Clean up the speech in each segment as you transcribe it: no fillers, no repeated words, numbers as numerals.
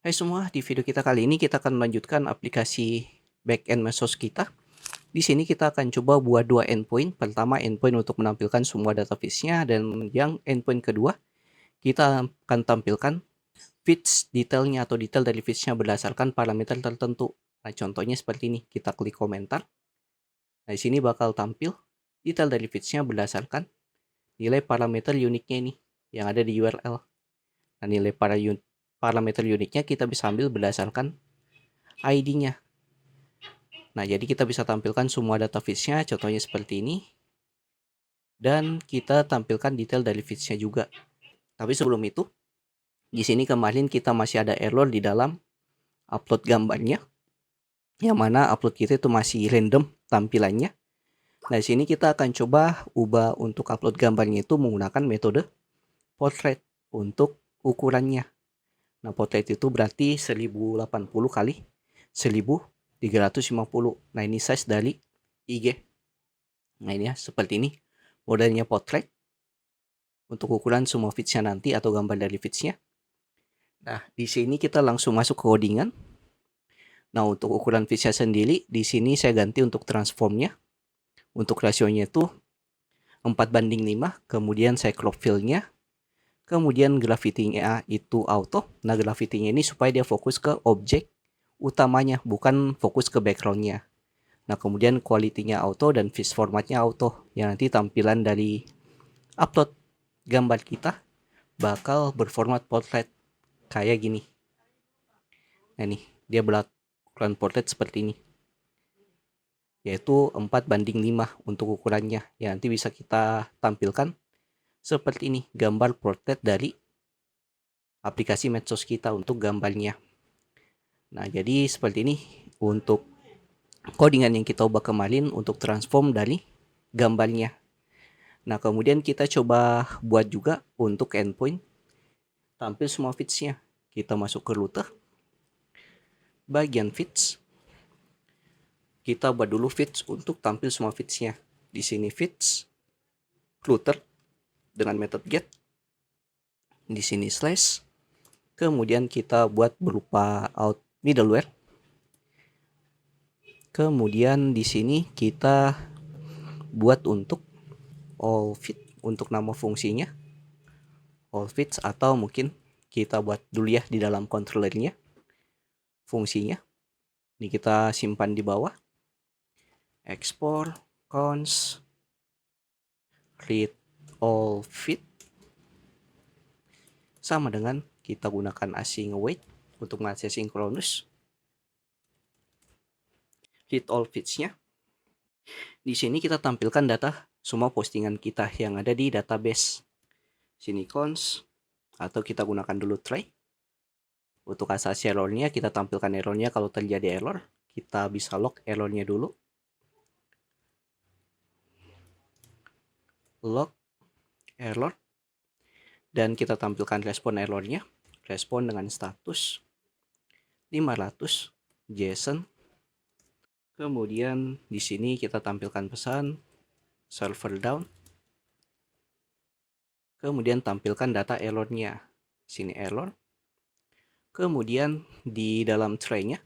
Hai semua, di video kita kali ini kita akan melanjutkan aplikasi backend Mesos kita. Di sini kita akan coba buat dua endpoint. Pertama, endpoint untuk menampilkan semua database-nya, dan yang endpoint kedua, kita akan tampilkan feeds detailnya atau detail dari feeds-nya berdasarkan parameter tertentu. Nah, contohnya seperti ini. Kita klik komentar. Nah, di sini bakal tampil detail dari feeds-nya berdasarkan nilai parameter uniknya ini yang ada di URL. Nah, nilai parameter uniknya kita bisa ambil berdasarkan ID-nya. Nah, jadi kita bisa tampilkan semua data feeds-nya, contohnya seperti ini. Dan kita tampilkan detail dari feeds-nya juga. Tapi sebelum itu, di sini kemarin kita masih ada error di dalam upload gambarnya. Yang mana upload kita itu masih random tampilannya. Nah, di sini kita akan coba ubah untuk upload gambarnya itu menggunakan metode portrait untuk ukurannya. Nah, portrait itu berarti 1080 kali 1350. Nah, ini size dari IG. Nah, ini ya, seperti ini modelnya portrait untuk ukuran semua feeds-nya nanti atau gambar dari feeds-nya. Nah, di sini kita langsung masuk ke codingan. Nah, untuk ukuran feeds-nya sendiri, di sini saya ganti untuk transformnya. Untuk rasionya itu 4:5, kemudian saya crop fill-nya, kemudian gravity-nya itu auto. Nah, gravity-nya ini supaya dia fokus ke objek utamanya, bukan fokus ke background-nya. Nah, kemudian quality-nya auto dan feeds format-nya auto. Yang nanti tampilan dari upload gambar kita bakal berformat portrait kayak gini. Nah, nih, dia berlakukan portrait seperti ini. Yaitu 4:5 untuk ukurannya. Ya, nanti bisa kita tampilkan seperti ini, gambar portrait dari aplikasi medsos kita untuk gambarnya. Nah, jadi seperti ini untuk codingan yang kita ubah kemarin untuk transform dari gambarnya. Nah, kemudian kita coba buat juga untuk endpoint tampil semua feeds-nya. Kita masuk ke router, bagian feeds. Kita buat dulu feeds untuk tampil semua feeds-nya. Di sini feeds router dengan method get. Di sini slash. Kemudian kita buat berupa out middleware. Kemudian di sini kita buat untuk all feed untuk nama fungsinya. All feeds, atau mungkin kita buat dulu ya di dalam controllernya fungsinya. Ini kita simpan di bawah. Export cons read all feed sama dengan kita gunakan async await untuk mengatasi sinkronus. Read all feeds-nya. Di sini kita tampilkan data semua postingan kita yang ada di database. Sini cons, atau kita gunakan dulu try. Untuk asasi errornya kita tampilkan errornya. Kalau terjadi error, kita bisa log errornya dulu. Log error, dan kita tampilkan respon errornya. Respon dengan status 500 JSON. Kemudian di sini kita tampilkan pesan server down. Kemudian tampilkan data errornya. Sini error. Kemudian di dalam tray-nya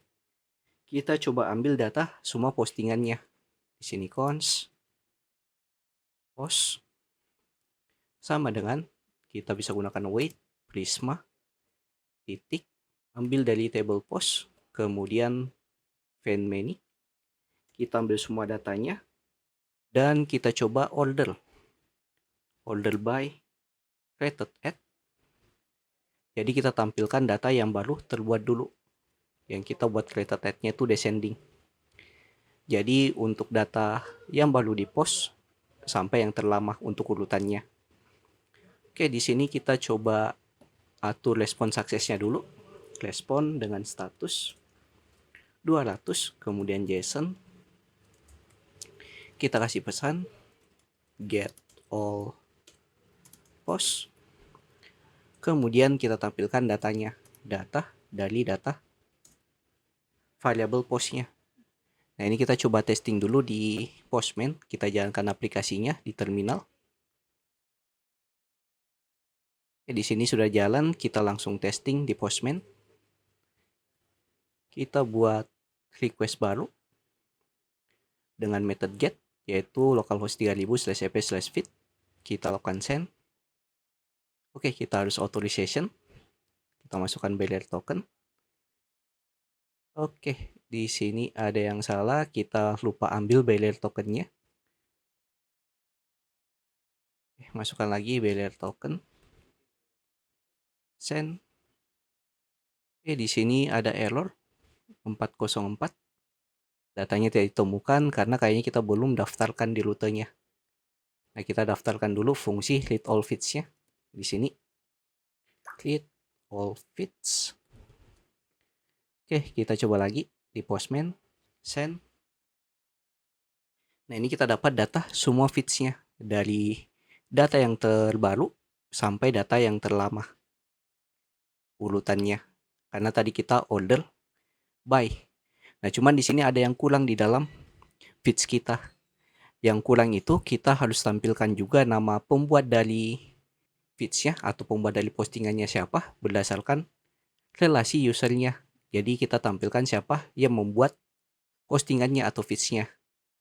kita coba ambil data semua postingannya. Di sini cons post sama dengan kita bisa gunakan wait prisma titik, ambil dari table post, kemudian find many, kita ambil semua datanya dan kita coba order by rated at. Jadi kita tampilkan data yang baru terbuat dulu, yang kita buat rated at-nya itu descending. Jadi untuk data yang baru di post sampai yang terlama untuk urutannya. Oke, di sini kita coba atur respon suksesnya dulu. Respon dengan status 200, kemudian JSON. Kita kasih pesan get all post. Kemudian kita tampilkan datanya, data dari data variable postnya. Nah, ini kita coba testing dulu di Postman. Kita jalankan aplikasinya di terminal. Di sini sudah jalan, kita langsung testing di Postman. Kita buat request baru dengan method get, yaitu localhost 3000/ep/fit. Kita lakukan send. Oke, kita harus authorization. Kita masukkan barrier token. Oke, di sini ada yang salah. Kita lupa ambil barrier tokennya. Masukkan lagi barrier token. Send. Di sini ada error 404. Datanya tidak ditemukan karena kayaknya kita belum daftarkan di rutenya. Nah, kita daftarkan dulu fungsi read all fits-nya. Di sini read all fits. Oke, kita coba lagi di Postman, send. Nah, ini kita dapat data semua fits-nya dari data yang terbaru sampai data yang terlama urutannya. Karena tadi kita order by. Nah, cuman di sini ada yang kurang di dalam fits kita. Yang kurang itu kita harus tampilkan juga nama pembuat dari feeds-nya atau pembuat dari postingannya siapa berdasarkan relasi usernya. Jadi kita tampilkan siapa yang membuat postingannya atau feeds-nya.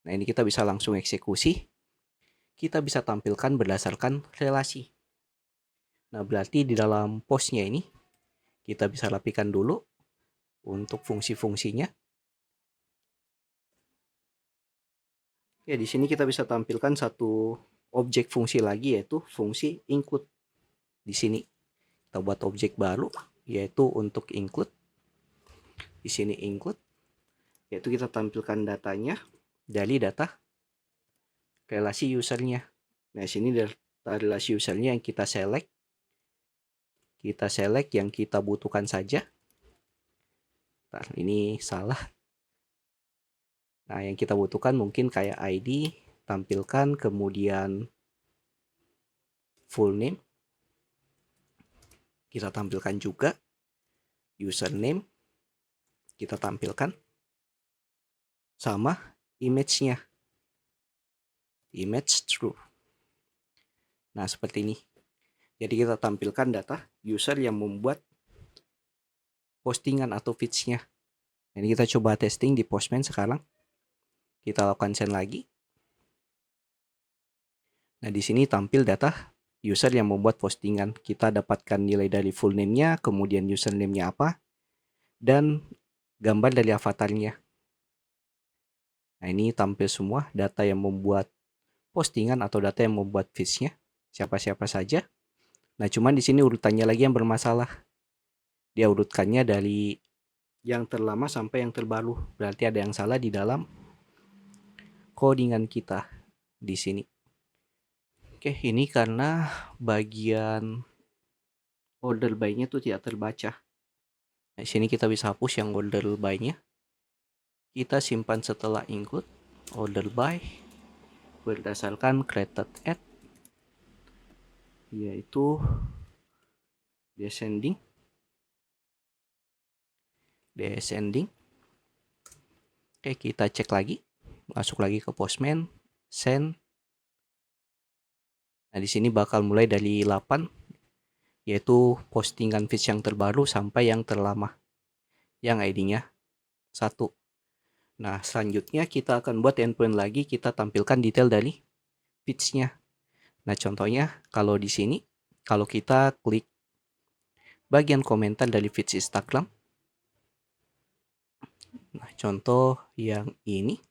Nah, ini kita bisa langsung eksekusi. Kita bisa tampilkan berdasarkan relasi. Nah, berarti di dalam postnya ini kita bisa rapikan dulu untuk fungsi-fungsinya. Ya, di sini kita bisa tampilkan satu objek fungsi lagi, yaitu fungsi include. Di sini kita buat objek baru, yaitu untuk include. Di sini include, yaitu kita tampilkan datanya dari data relasi usernya. Nah, sini data relasi usernya yang kita select. Kita select yang kita butuhkan saja. Nah, ini salah. Nah, yang kita butuhkan mungkin kayak ID, tampilkan, kemudian full name. Kita tampilkan juga username. Kita tampilkan sama image-nya. Image true. Nah, seperti ini. Jadi kita tampilkan data user yang membuat postingan atau feeds-nya. Ini kita coba testing di Postman sekarang. Kita lakukan send lagi. Nah, di sini tampil data user yang membuat postingan. Kita dapatkan nilai dari full name-nya, kemudian username-nya apa, dan gambar dari avatarnya. Nah, ini tampil semua data yang membuat postingan atau data yang membuat feeds-nya, siapa-siapa saja. Nah, cuman di sini urutannya lagi yang bermasalah. Dia urutkannya dari yang terlama sampai yang terbaru. Berarti ada yang salah di dalam codingan kita di sini. Oke, ini karena bagian order by-nya tuh tidak terbaca. Nah, di sini kita bisa hapus yang order by-nya. Kita simpan setelah include order by berdasarkan created at, yaitu descending. Oke, kita cek lagi. Masuk lagi ke Postman, send. Nah, di sini bakal mulai dari 8, yaitu postingan feeds yang terbaru sampai yang terlama, yang ID-nya 1. Nah, selanjutnya kita akan buat endpoint lagi, kita tampilkan detail dari feeds-nya. Nah, contohnya kalau di sini, kalau kita klik bagian komentar dari feeds Instagram, nah contoh yang ini,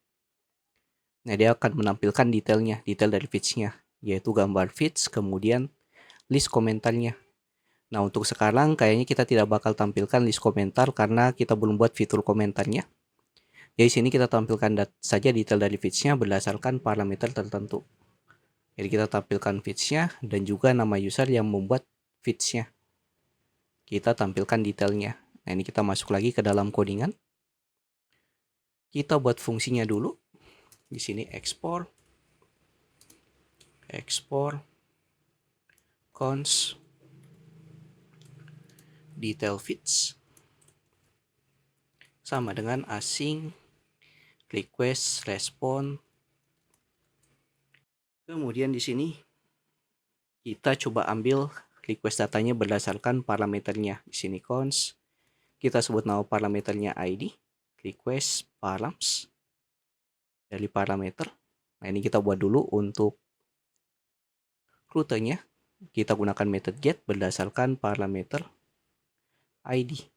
nah dia akan menampilkan detailnya, detail dari feeds-nya, yaitu gambar feeds, kemudian list komentarnya. Nah, untuk sekarang kayaknya kita tidak bakal tampilkan list komentar karena kita belum buat fitur komentarnya. Jadi sini kita tampilkan saja detail dari feeds-nya berdasarkan parameter tertentu. Jadi kita tampilkan feeds-nya dan juga nama user yang membuat feeds-nya. Kita tampilkan detailnya. Nah, ini kita masuk lagi ke dalam codingan. Kita buat fungsinya dulu. Di sini export cons detail feeds sama dengan async request respond. Kemudian di sini kita coba ambil request datanya berdasarkan parameternya. Di sini cons kita sebut nama parameternya ID, request params dari parameter. Nah, ini kita buat dulu untuk rutenya. Kita gunakan method get berdasarkan parameter ID.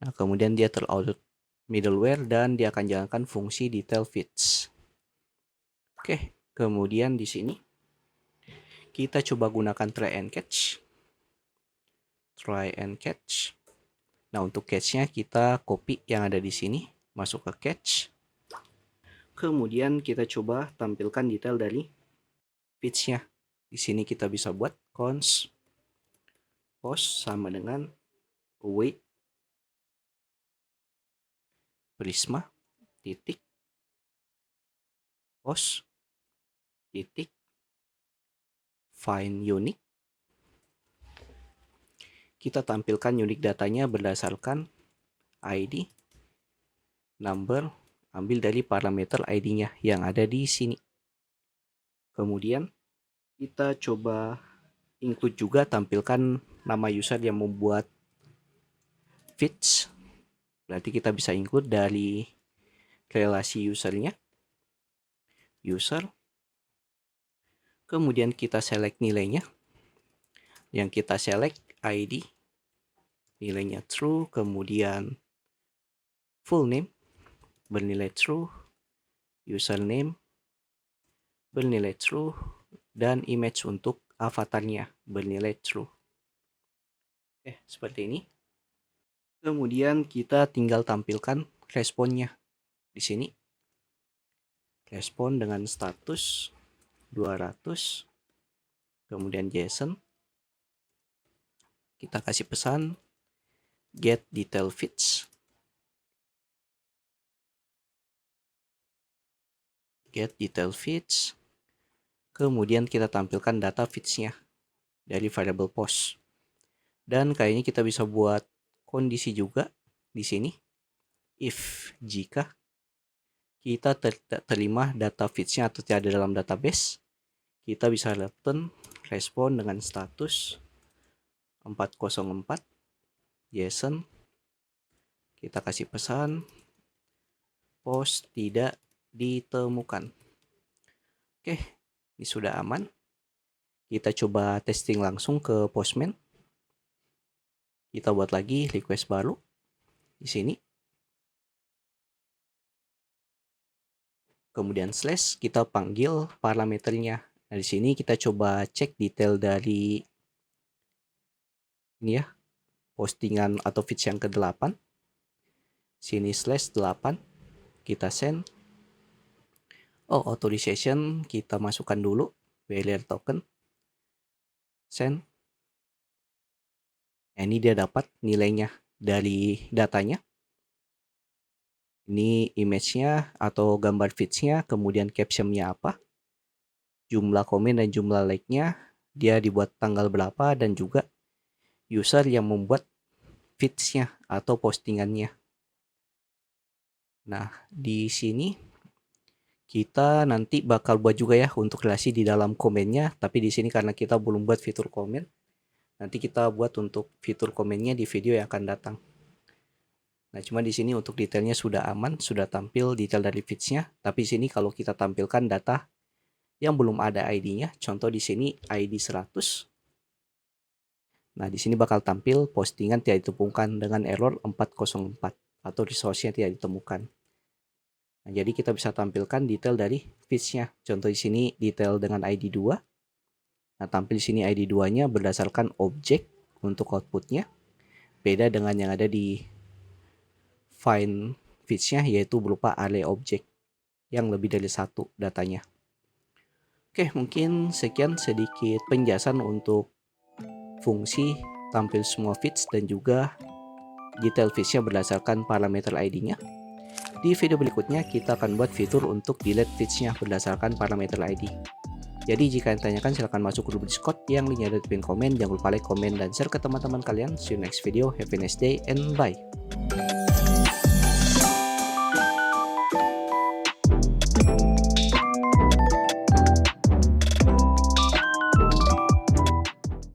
Nah, kemudian dia teroutput middleware dan dia akan jalankan fungsi detail fits. Oke, kemudian di sini kita coba gunakan try and catch. Try and catch. Nah, untuk catch-nya kita copy yang ada di sini, masuk ke catch. Kemudian kita coba tampilkan detail dari fits-nya. Di sini kita bisa buat const post sama dengan await prisma titik post titik find unique. Kita tampilkan unique datanya berdasarkan ID, number, ambil dari parameter ID-nya yang ada di sini. Kemudian kita coba include juga tampilkan nama user yang membuat fits. Berarti kita bisa include dari relasi usernya, user. Kemudian kita select nilainya. Yang kita select ID, nilainya true, kemudian full name bernilai true, username bernilai true, dan image untuk avatarnya bernilai true. Oke, seperti ini. Kemudian kita tinggal tampilkan responnya di sini. Respon dengan status 200, kemudian JSON. Kita kasih pesan get detail fits. Get detail fits. Kemudian kita tampilkan data fits-nya dari variable post. Dan kayaknya kita bisa buat kondisi juga di sini. If jika kita terima data fits-nya atau tidak ada dalam database, kita bisa return respon dengan status 404 JSON. Kita kasih pesan post tidak ditemukan. Oke, ini sudah aman. Kita coba testing langsung ke Postman. Kita buat lagi request baru di sini. Kemudian slash kita panggil parameternya. Nah, di sini kita coba cek detail dari ini ya, postingan atau feeds yang ke-8. Sini /8 kita send. Oh, authorization kita masukkan dulu barrier token. Send. Nah, ini dia dapat nilainya dari datanya. Ini image-nya atau gambar feeds-nya, kemudian caption-nya apa, jumlah komen dan jumlah like-nya, dia dibuat tanggal berapa, dan juga user yang membuat feeds-nya atau postingannya. Nah, di sini kita nanti bakal buat juga ya untuk relasi di dalam komennya, tapi di sini karena kita belum buat fitur komen, nanti kita buat untuk fitur komennya di video yang akan datang. Nah, cuma di sini untuk detailnya sudah aman, sudah tampil detail dari feeds-nya, tapi di sini kalau kita tampilkan data yang belum ada ID-nya, contoh di sini ID 100. Nah, di sini bakal tampil postingan tidak ditemukan dengan error 404 atau resource-nya tidak ditemukan. Nah, jadi kita bisa tampilkan detail dari feeds-nya. Contoh di sini detail dengan ID 2. Nah, tampil di sini ID 2-nya berdasarkan objek untuk output-nya. Beda dengan yang ada di find feeds-nya, yaitu berupa array objek yang lebih dari satu datanya. Oke, mungkin sekian sedikit penjelasan untuk fungsi tampil semua feeds dan juga detail feeds-nya berdasarkan parameter ID-nya. Di video berikutnya kita akan buat fitur untuk delete feeds-nya berdasarkan parameter ID. Jadi jika yang ditanyakan silahkan masuk grup Discord yang linknya ada di pin komen. Jangan lupa like, komen, dan share ke teman-teman kalian. See you next video. Have a nice day and bye.